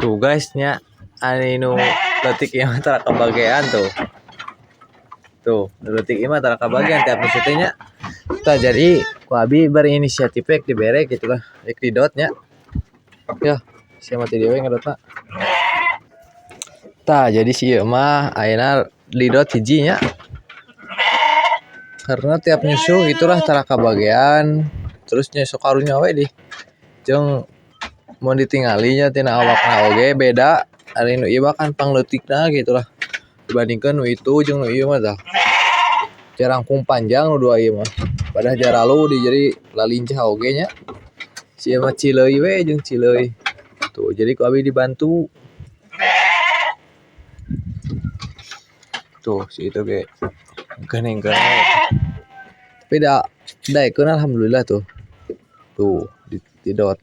Tuh guysnya anu letik ieu mah tara kabagean tuh. Tuh, letik ieu mah tara kabagean tiap nu nya. Tah jadi ku abi berinisiatif rek dibere gitu lah. Rek didot nya. Ya, sia mah teu dewe ngadotna. Tah jadi si ieu mah ayeuna didot hiji nya. Karena tiap nyusu itulah tara kabagean. Terus nyusu karunya we di jeung mun ditinggalinya tina awakna oge beda. Ari nu ieu mah kan pangleutikna gitu lah. Dibandingkeun nu itu jeung nu ieu mah tah. Jarangkung panjang nu dua ieu mah. Padahal jaralu di jadi lalincah oge nya. Si ieu mah cileuy we jeung cileuy. Tuh jadi ku abi dibantu. Tuh si itu ge geuning-geuning. Tapi da daekeun alhamdulillah tuh. Tuh didot.